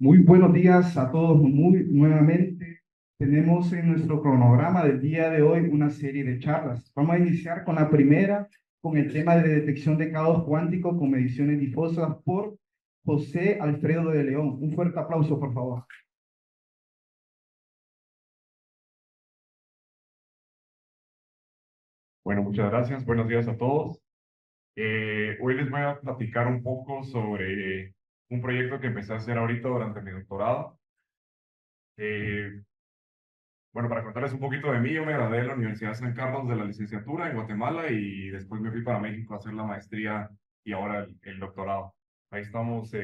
Muy buenos días a todos. Muy nuevamente tenemos en nuestro cronograma del día de hoy una serie de charlas. Vamos a iniciar con la primera, con el tema de detección de caos cuántico con mediciones difusas por José Alfredo de León. Un fuerte aplauso, por favor. Bueno, muchas gracias. Buenos días a todos. Hoy les voy a platicar un poco sobre un proyecto que empecé a hacer ahorita durante mi doctorado. Eh, bueno, para contarles un poquito de mí, yo me gradué de la Universidad de San Carlos de la licenciatura en Guatemala y después me fui para México a hacer la maestría y ahora el doctorado. Ahí estamos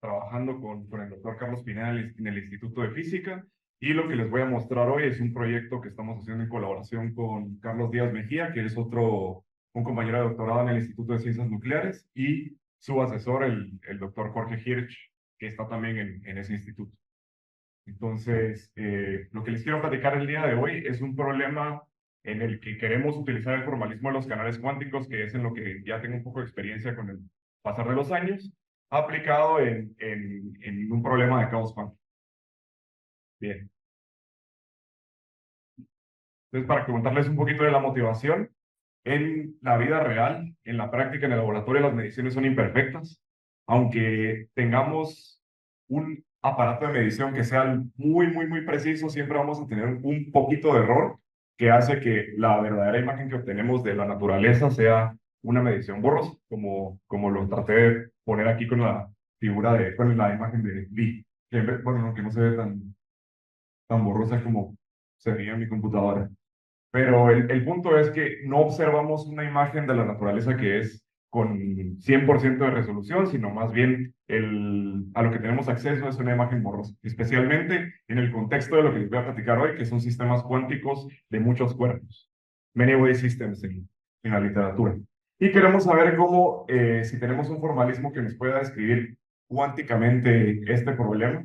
trabajando con el doctor Carlos Pineda en el Instituto de Física y lo que les voy a mostrar hoy es un proyecto que estamos haciendo en colaboración con Carlos Díaz Mejía, que es un compañero de doctorado en el Instituto de Ciencias Nucleares, y su asesor, el doctor Jorge Hirsch, que está también en ese instituto. Entonces, lo que les quiero platicar el día de hoy es un problema en el que queremos utilizar el formalismo de los canales cuánticos, que es en lo que ya tengo un poco de experiencia con el pasar de los años, aplicado en un problema de caos cuántico. Bien, entonces para contarles un poquito de la motivación, en la vida real, en la práctica, en el laboratorio, las mediciones son imperfectas. Aunque tengamos un aparato de medición que sea muy preciso, siempre vamos a tener un poquito de error que hace que la verdadera imagen que obtenemos de la naturaleza sea una medición borrosa, como lo traté de poner aquí con la con la imagen de Lee. Bueno, no, que no se ve tan borrosa como se veía en mi computadora. Pero el punto es que no observamos una imagen de la naturaleza que es con 100% de resolución, sino más bien a lo que tenemos acceso es una imagen borrosa, especialmente en el contexto de lo que les voy a platicar hoy, que son sistemas cuánticos de muchos cuerpos, many way systems en la literatura. Y queremos saber cómo, si tenemos un formalismo que nos pueda describir cuánticamente este problema,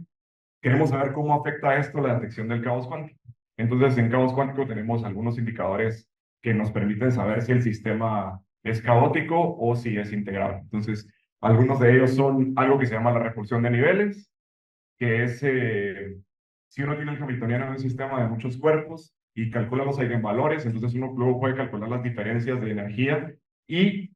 queremos saber cómo afecta esto la detección del caos cuántico. Entonces, en caos cuántico tenemos algunos indicadores que nos permiten saber si el sistema es caótico o si es integrable. Entonces, algunos de ellos son algo que se llama la repulsión de niveles, que es si uno tiene el Hamiltoniano en un sistema de muchos cuerpos y calcula los eigenvalores, entonces uno luego puede calcular las diferencias de energía y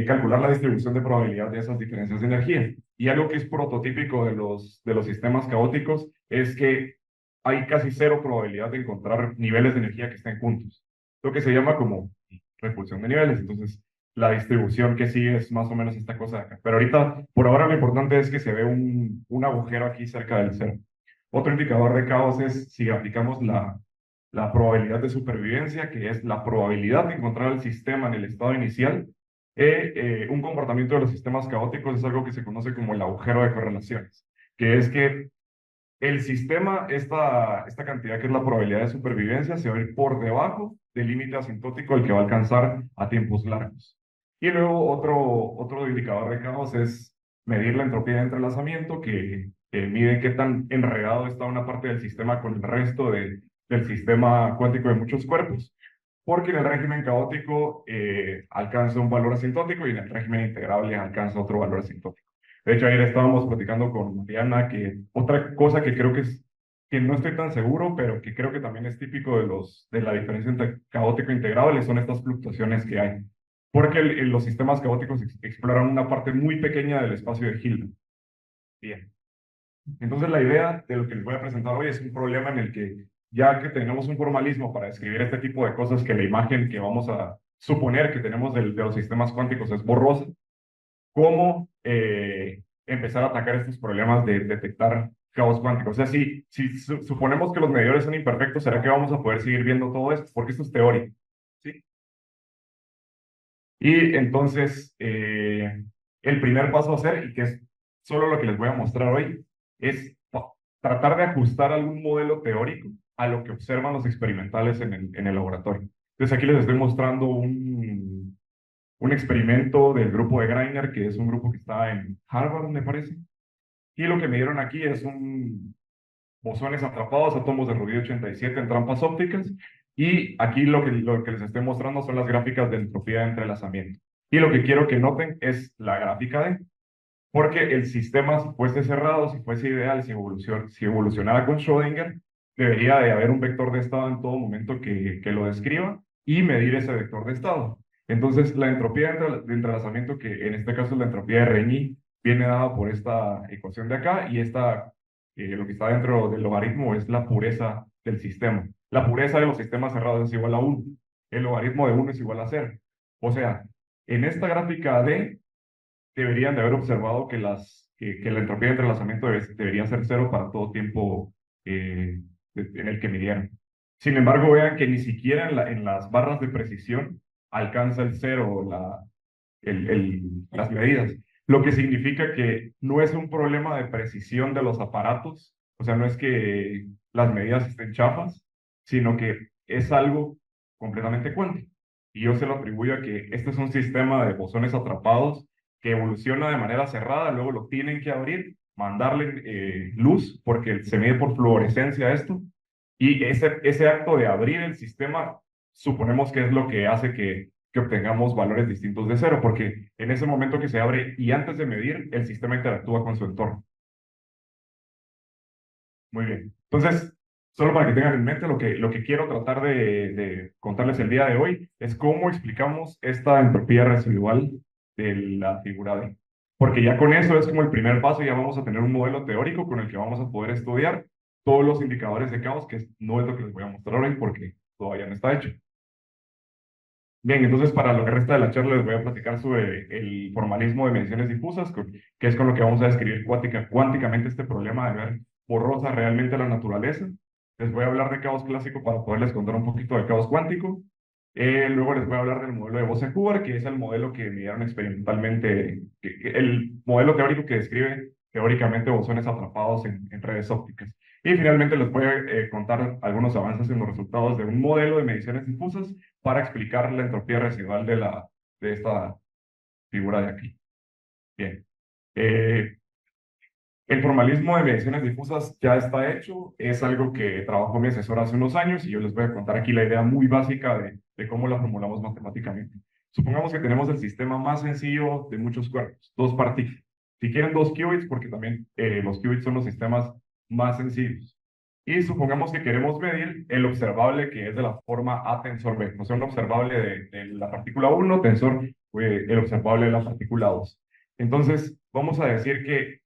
calcular la distribución de probabilidad de esas diferencias de energía. Y algo que es prototípico de los sistemas caóticos es que hay casi cero probabilidad de encontrar niveles de energía que estén juntos, lo que se llama como repulsión de niveles. Entonces, la distribución que sigue es más o menos esta cosa de acá. Pero ahorita, por ahora, lo importante es que se ve un agujero aquí cerca del cero. Otro indicador de caos es si aplicamos la probabilidad de supervivencia, que es la probabilidad de encontrar el sistema en el estado inicial. Un comportamiento de los sistemas caóticos es algo que se conoce como el agujero de correlaciones, que es que el sistema, esta cantidad que es la probabilidad de supervivencia, se va a ir por debajo del límite asintótico al que va a alcanzar a tiempos largos. Y luego otro indicador de caos es medir la entropía de entrelazamiento, que mide qué tan enredado está una parte del sistema con el resto del sistema cuántico de muchos cuerpos. Porque en el régimen caótico alcanza un valor asintótico y en el régimen integrable alcanza otro valor asintótico. De hecho, ayer estábamos platicando con Mariana que otra cosa que creo que no estoy tan seguro, pero que creo que también es típico de la diferencia entre caótico e integrable son estas fluctuaciones que hay. Porque los sistemas caóticos exploran una parte muy pequeña del espacio de Hilbert. Bien. Entonces, la idea de lo que les voy a presentar hoy es un problema en el que, ya que tenemos un formalismo para describir este tipo de cosas, que la imagen que vamos a suponer que tenemos de los sistemas cuánticos es borrosa, cómo empezar a atacar estos problemas de detectar caos cuántico. O sea, si suponemos que los medidores son imperfectos, ¿será que vamos a poder seguir viendo todo esto? Porque esto es teórico, ¿sí? Y entonces, el primer paso a hacer, y que es solo lo que les voy a mostrar hoy, es tratar de ajustar algún modelo teórico a lo que observan los experimentales en el laboratorio. Entonces, aquí les estoy mostrando un experimento del grupo de Greiner, que es un grupo que está en Harvard, me parece. Y lo que me dieron aquí es bosones atrapados, átomos de rubí 87 en trampas ópticas. Y aquí lo que les estoy mostrando son las gráficas de entropía de entrelazamiento. Y lo que quiero que noten es la gráfica D. porque el sistema, si fuese cerrado, si fuese ideal, si evolucionara con Schrödinger, debería de haber un vector de estado en todo momento que lo describa y medir ese vector de estado. Entonces, la entropía de entrelazamiento, que en este caso es la entropía de Rényi, viene dada por esta ecuación de acá, y lo que está dentro del logaritmo es la pureza del sistema. La pureza de los sistemas cerrados es igual a 1. El logaritmo de 1 es igual a 0. O sea, en esta gráfica D deberían de haber observado que la entropía de entrelazamiento debería ser 0 para todo tiempo eh, en el que midieran. Sin embargo, vean que ni siquiera en las barras de precisión alcanza el 0 las medidas, lo que significa que no es un problema de precisión de los aparatos, o sea, no es que las medidas estén chafas, sino que es algo completamente cuántico. Y yo se lo atribuyo a que este es un sistema de bosones atrapados que evoluciona de manera cerrada, luego lo tienen que abrir, mandarle luz, porque se mide por fluorescencia esto, y ese acto de abrir el sistema, suponemos que es lo que hace que obtengamos valores distintos de 0, porque en ese momento que se abre y antes de medir, el sistema interactúa con su entorno. Muy bien. Entonces, solo para que tengan en mente, lo que quiero tratar de contarles el día de hoy es cómo explicamos esta entropía residual de la figura D. Porque ya con eso es como el primer paso, ya vamos a tener un modelo teórico con el que vamos a poder estudiar todos los indicadores de caos, que no es lo que les voy a mostrar hoy porque todavía no está hecho. Bien, entonces para lo que resta de la charla les voy a platicar sobre el formalismo de mediciones difusas, que es con lo que vamos a describir cuánticamente este problema de ver borrosa realmente la naturaleza. Les voy a hablar de caos clásico para poderles contar un poquito de caos cuántico. Luego les voy a hablar del modelo de Bose-Huber, que es el modelo que midieron experimentalmente, el modelo teórico que describe teóricamente bosones atrapados en redes ópticas. Y finalmente les voy a contar algunos avances en los resultados de un modelo de mediciones difusas para explicar la entropía residual de esta figura de aquí. Bien. El formalismo de mediciones difusas ya está hecho, es algo que trabajó mi asesor hace unos años y yo les voy a contar aquí la idea muy básica de cómo la formulamos matemáticamente. Supongamos que tenemos el sistema más sencillo de muchos cuerpos, dos partículas. Si quieren dos qubits, porque también los qubits son los sistemas más sencillos. Y supongamos que queremos medir el observable que es de la forma A tensor B, o sea, un observable de la partícula 1 tensor el observable de la partícula 2. Entonces, vamos a decir que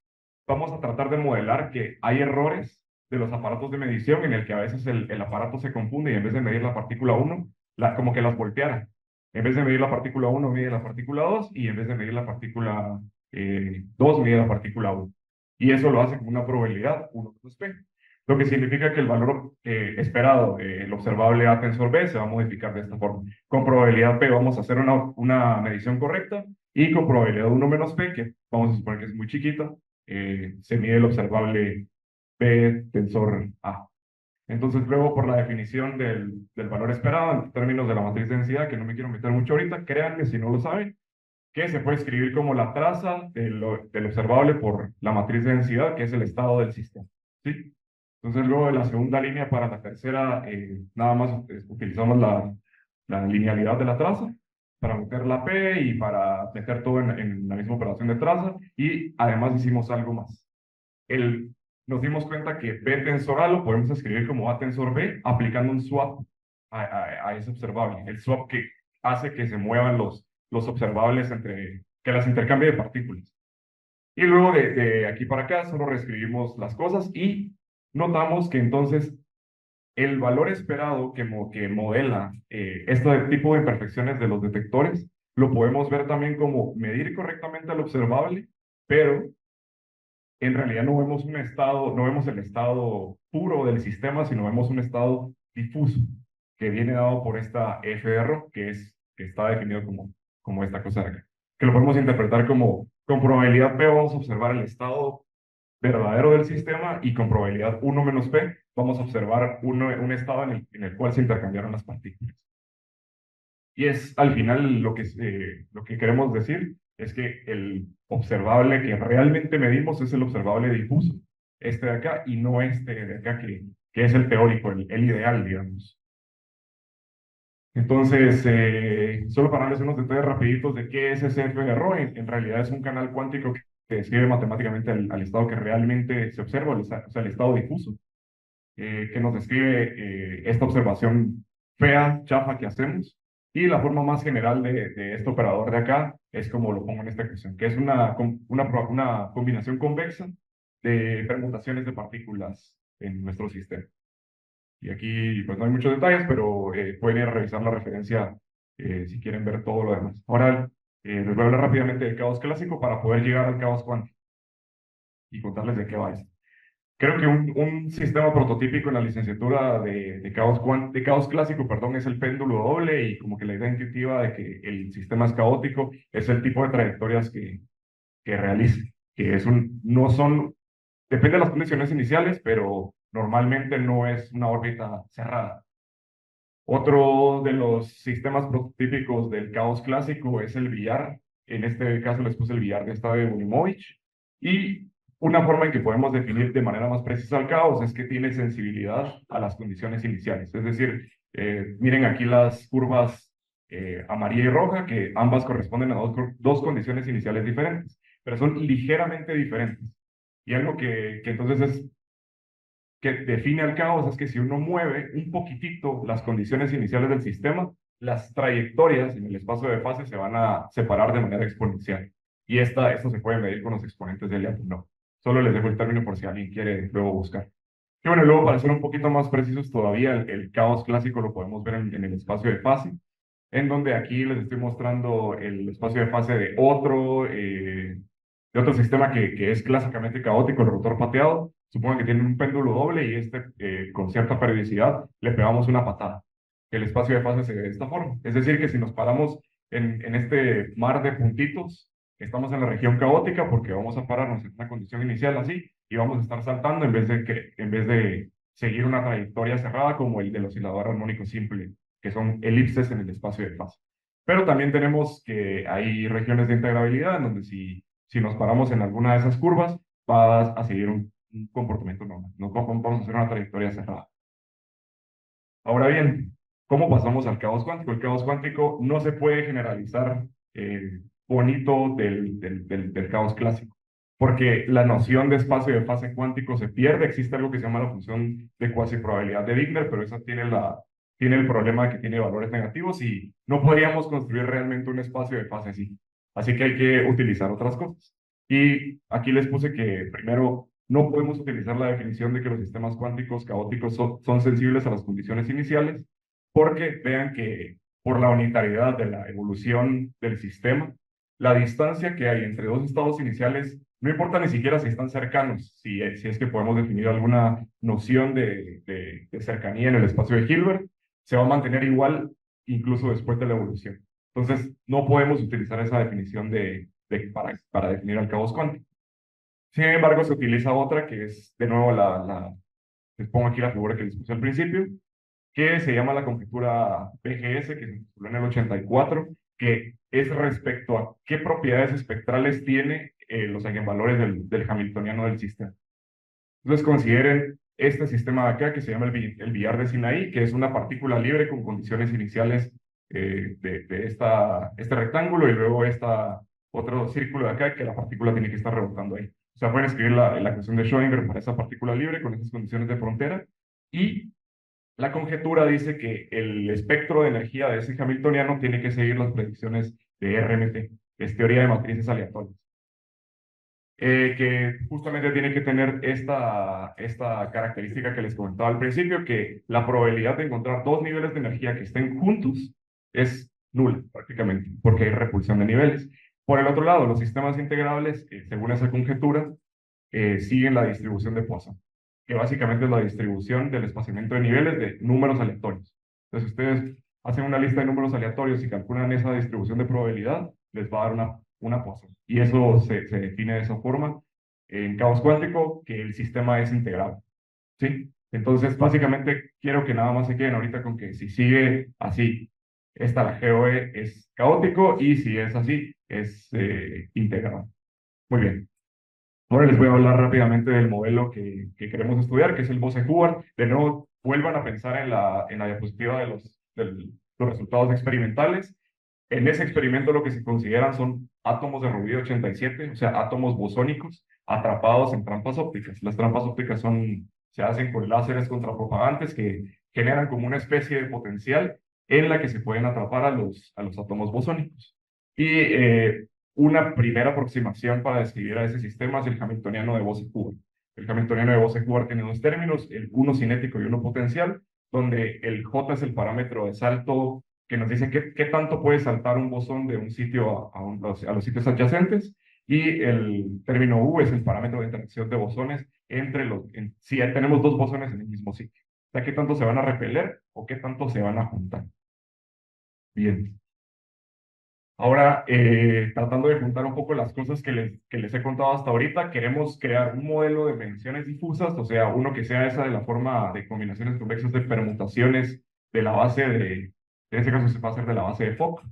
vamos a tratar de modelar que hay errores de los aparatos de medición en el que a veces el aparato se confunde y en vez de medir la partícula 1, como que las volteara. En vez de medir la partícula 1, mide la partícula 2 y en vez de medir la partícula 2, mide la partícula 1. Y eso lo hace con una probabilidad 1 menos p. Lo que significa que el valor esperado, el observable A tensor B, se va a modificar de esta forma. Con probabilidad P vamos a hacer una medición correcta y con probabilidad 1 menos P, que vamos a suponer que es muy chiquita, se mide el observable P tensor A. Entonces, luego, por la definición del valor esperado en términos de la matriz de densidad, que no me quiero meter mucho ahorita, créanme si no lo saben, que se puede escribir como la traza del observable por la matriz de densidad, que es el estado del sistema. ¿Sí? Entonces, luego de la segunda línea para la tercera, nada más utilizamos la linealidad de la traza para meter la P y para meter todo en la misma operación de traza. Y además hicimos algo más. Nos dimos cuenta que B tensor A lo podemos escribir como A tensor B aplicando un swap a ese observable. El swap que hace que se muevan los observables que las intercambie de partículas. Y luego de aquí para acá solo reescribimos las cosas y notamos que entonces el valor esperado que modela este tipo de imperfecciones de los detectores lo podemos ver también como medir correctamente al observable, pero en realidad no vemos no vemos el estado puro del sistema, sino vemos un estado difuso que viene dado por esta F de Rho, que está definido como esta cosa de acá, que lo podemos interpretar como con probabilidad P vamos a observar el estado verdadero del sistema y con probabilidad 1 menos P vamos a observar un estado en el cual se intercambiaron las partículas. Y es al final lo que queremos decir es que el observable que realmente medimos es el observable difuso, este de acá, y no este de acá que es el teórico, el ideal, digamos. Entonces, solo para darles unos detalles rapiditos de qué es ese F de Rho, en realidad es un canal cuántico que describe matemáticamente al estado que realmente se observa, o sea, el estado difuso, que nos describe esta observación fea, chafa que hacemos. Y la forma más general de este operador de acá es como lo pongo en esta ecuación, que es una combinación convexa de permutaciones de partículas en nuestro sistema. Y aquí pues no hay muchos detalles, pero pueden ir a revisar la referencia si quieren ver todo lo demás. Ahora les voy a hablar rápidamente del caos clásico para poder llegar al caos cuántico y contarles de qué va esto. Creo que un sistema prototípico en la licenciatura de caos clásico, perdón, es el péndulo doble, y como que la idea intuitiva de que el sistema es caótico es el tipo de trayectorias que realiza, que no son, depende de las condiciones iniciales, pero normalmente no es una órbita cerrada. Otro de los sistemas prototípicos del caos clásico es el billar. En este caso les puse el billar de Stave-Bunimovich. Y una forma en que podemos definir de manera más precisa el caos es que tiene sensibilidad a las condiciones iniciales. Es decir, miren aquí las curvas amarilla y roja, que ambas corresponden a dos condiciones iniciales diferentes, pero son ligeramente diferentes. Y algo que entonces que define el caos es que si uno mueve un poquitito las condiciones iniciales del sistema, las trayectorias en el espacio de fase se van a separar de manera exponencial. Y esto se puede medir con los exponentes de Lyapunov. Solo les dejo el término por si alguien quiere luego buscar. Y bueno, luego para ser un poquito más precisos todavía, el caos clásico lo podemos ver en el espacio de fase, en donde aquí les estoy mostrando el espacio de fase de otro sistema que es clásicamente caótico, el rotor pateado. Supongan que tiene un péndulo doble y con cierta periodicidad le pegamos una patada. El espacio de fase se ve de esta forma. Es decir, que si nos paramos en este mar de puntitos, estamos en la región caótica porque vamos a pararnos en una condición inicial así y vamos a estar saltando en vez de seguir una trayectoria cerrada como el del oscilador armónico simple, que son elipses en el espacio de fase. Pero también tenemos que hay regiones de integrabilidad en donde si nos paramos en alguna de esas curvas, va a seguir un comportamiento normal. No vamos a hacer una trayectoria cerrada. Ahora bien, ¿cómo pasamos al caos cuántico? El caos cuántico no se puede generalizar bonito del caos clásico, porque la noción de espacio de fase cuántico se pierde. Existe algo que se llama la función de cuasi probabilidad de Wigner, pero esa tiene el problema de que tiene valores negativos y no podríamos construir realmente un espacio de fase así. Así que hay que utilizar otras cosas. Y aquí les puse que primero no podemos utilizar la definición de que los sistemas cuánticos caóticos son sensibles a las condiciones iniciales, porque vean que por la unitariedad de la evolución del sistema, la distancia que hay entre dos estados iniciales, no importa ni siquiera si están cercanos, si es que podemos definir alguna noción de cercanía en el espacio de Hilbert, se va a mantener igual incluso después de la evolución. Entonces, no podemos utilizar esa definición para definir el caos cuántico. Sin embargo, se utiliza otra que es, de nuevo, les pongo aquí la figura que les puse al principio, que se llama la conjetura BGS, que se tituló en el 84, que es respecto a qué propiedades espectrales tiene los eigenvalores del hamiltoniano del sistema. Entonces, consideren este sistema de acá, que se llama el billar de Sinaí, que es una partícula libre con condiciones iniciales este rectángulo, y luego otro círculo de acá, que la partícula tiene que estar rebotando ahí. O sea, pueden escribir la ecuación de Schrödinger para esa partícula libre con esas condiciones de frontera. Y la conjetura dice que el espectro de energía de ese hamiltoniano tiene que seguir las predicciones de RMT, que es teoría de matrices aleatorias. Que justamente tiene que tener esta característica que les comentaba al principio, que la probabilidad de encontrar dos niveles de energía que estén juntos es nula prácticamente, porque hay repulsión de niveles. Por el otro lado, los sistemas integrables, según esa conjetura, siguen la distribución de Poisson, que básicamente es la distribución del espaciamiento de niveles de números aleatorios. Entonces, ustedes hacen una lista de números aleatorios y calculan esa distribución de probabilidad, les va a dar una Poisson. Y eso se define de esa forma en caos cuántico, que el sistema es integrable. ¿Sí? Entonces, básicamente, quiero que nada más se queden ahorita con que si sigue así, la GOE es caótico, y si es así, es integrable. Muy bien. Ahora les voy a hablar rápidamente del modelo que queremos estudiar, que es el Bose-Hubbard. De nuevo, vuelvan a pensar en la diapositiva de los resultados experimentales. En ese experimento lo que se consideran son átomos de rubídio 87, o sea, átomos bosónicos atrapados en trampas ópticas. Las trampas ópticas se hacen con láseres contrapropagantes que generan como una especie de potencial en la que se pueden atrapar a los átomos bosónicos. Y una primera aproximación para describir a ese sistema es el hamiltoniano de Bose-Hubbard. El hamiltoniano de Bose-Hubbard tiene dos términos, el uno cinético y uno potencial, donde el J es el parámetro de salto que nos dice qué tanto puede saltar un bosón de un sitio a los sitios adyacentes, y el término U es el parámetro de interacción de bosones entre si tenemos dos bosones en el mismo sitio. O sea, qué tanto se van a repeler o qué tanto se van a juntar. Bien. Ahora, tratando de juntar un poco las cosas que les he contado hasta ahorita, queremos crear un modelo de mediciones difusas, o sea, uno que sea esa de la forma de combinaciones convexas de permutaciones de la base en este caso se va a hacer de la base de Fock,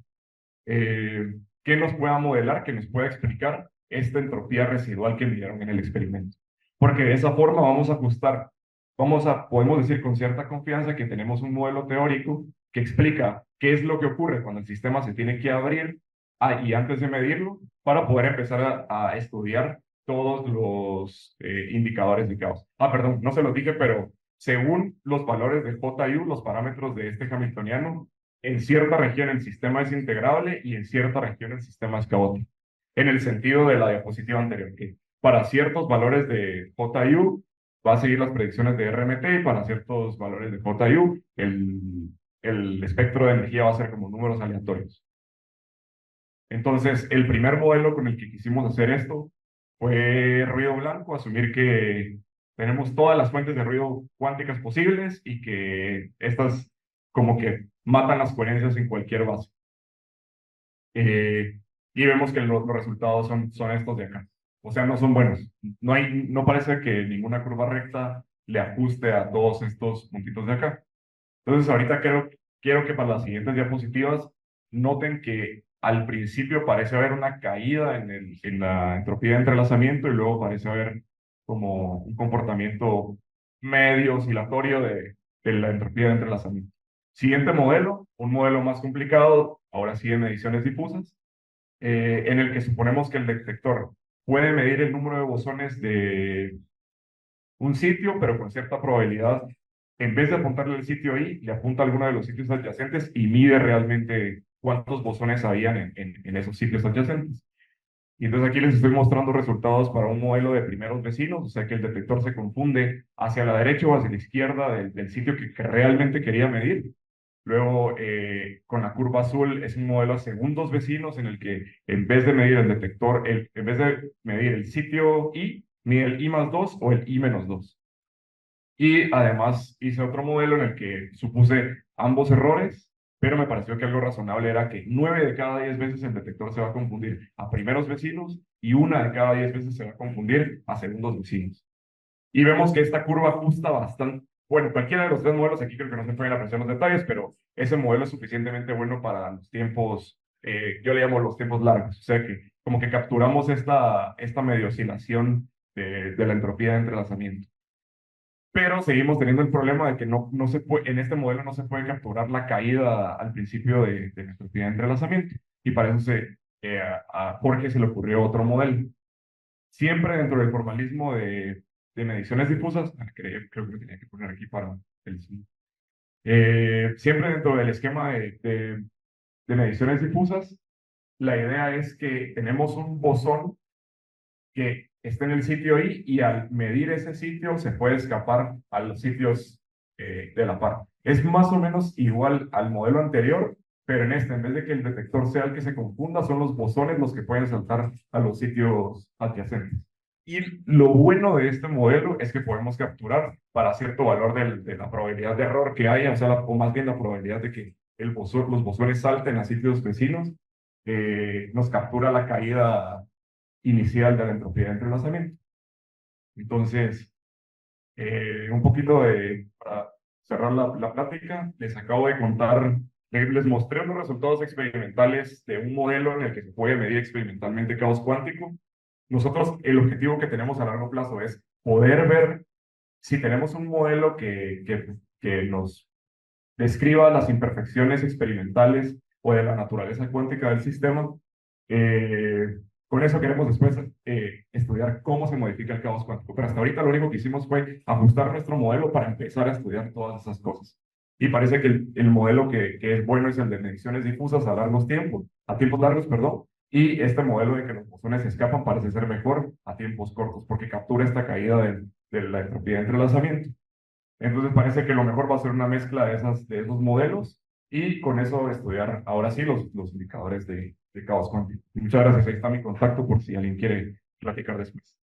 que nos pueda modelar, que nos pueda explicar esta entropía residual que midieron en el experimento. Porque de esa forma vamos a ajustar, podemos decir con cierta confianza que tenemos un modelo teórico que explica qué es lo que ocurre cuando el sistema se tiene que abrir y antes de medirlo, para poder empezar a estudiar todos los indicadores de caos. Perdón, no se los dije, pero según los valores de JU, los parámetros de este hamiltoniano, en cierta región el sistema es integrable y en cierta región el sistema es caótico. En el sentido de la diapositiva anterior, que para ciertos valores de JU va a seguir las predicciones de RMT, y para ciertos valores de JU el espectro de energía va a ser como números aleatorios. Entonces, el primer modelo con el que quisimos hacer esto fue ruido blanco, asumir que tenemos todas las fuentes de ruido cuánticas posibles y que estas como que matan las coherencias en cualquier base. Y vemos que los resultados son estos de acá. O sea, no son buenos. No parece que ninguna curva recta le ajuste a todos estos puntitos de acá. Entonces, ahorita quiero que para las siguientes diapositivas noten que al principio parece haber una caída en la entropía de entrelazamiento y luego parece haber como un comportamiento medio oscilatorio de la entropía de entrelazamiento. Siguiente modelo, un modelo más complicado, ahora sí de mediciones difusas, en el que suponemos que el detector puede medir el número de bosones de un sitio, pero con cierta probabilidad, en vez de apuntarle el sitio I, le apunta a alguno de los sitios adyacentes y mide realmente cuántos bosones habían en esos sitios adyacentes. Y entonces aquí les estoy mostrando resultados para un modelo de primeros vecinos, o sea que el detector se confunde hacia la derecha o hacia la izquierda del sitio que realmente quería medir. Luego, con la curva azul es un modelo a segundos vecinos en el que en vez de medir el detector, en vez de medir el sitio I, mide el I+2 o el I-2. Y además hice otro modelo en el que supuse ambos errores, pero me pareció que algo razonable era que 9 de cada 10 veces el detector se va a confundir a primeros vecinos y 1 de cada 10 veces se va a confundir a segundos vecinos. Y vemos que esta curva ajusta bastante. Bueno, cualquiera de los tres modelos, aquí creo que no se pueden apreciar los detalles, pero ese modelo es suficientemente bueno para los tiempos, yo le llamo los tiempos largos, o sea que como que capturamos esta medio oscilación de la entropía de entrelazamiento. Pero seguimos teniendo el problema de que no se puede, en este modelo no se puede capturar la caída al principio de la entropía de entrelazamiento. Y para eso a Jorge se le ocurrió otro modelo. Siempre dentro del formalismo de mediciones difusas, creo que lo tenía que poner aquí para el siempre dentro del esquema de mediciones difusas, la idea es que tenemos un bosón que está en el sitio I y al medir ese sitio se puede escapar a los sitios de la par. Es más o menos igual al modelo anterior, pero en vez de que el detector sea el que se confunda, son los bosones los que pueden saltar a los sitios adyacentes. Y lo bueno de este modelo es que podemos capturar para cierto valor de la probabilidad de error que haya, o más bien la probabilidad de que los bosones salten a sitios vecinos, nos captura la caída inicial de la entropía de entrelazamiento. Entonces, un poquito para cerrar la plática, les acabo de contar, les mostré unos resultados experimentales de un modelo en el que se puede medir experimentalmente caos cuántico. Nosotros, el objetivo que tenemos a largo plazo es poder ver si tenemos un modelo que nos describa las imperfecciones experimentales o de la naturaleza cuántica del sistema. Con eso queremos después estudiar cómo se modifica el caos cuántico. Pero hasta ahorita lo único que hicimos fue ajustar nuestro modelo para empezar a estudiar todas esas cosas. Y parece que el modelo que es bueno es el de mediciones difusas a tiempos largos, perdón. Y este modelo de que los bosones se escapan parece ser mejor a tiempos cortos, porque captura esta caída de la entropía de entrelazamiento. Entonces parece que lo mejor va a ser una mezcla de esos modelos y con eso estudiar ahora sí los indicadores de caos cuántico. Muchas gracias, ahí está mi contacto por si alguien quiere platicar después.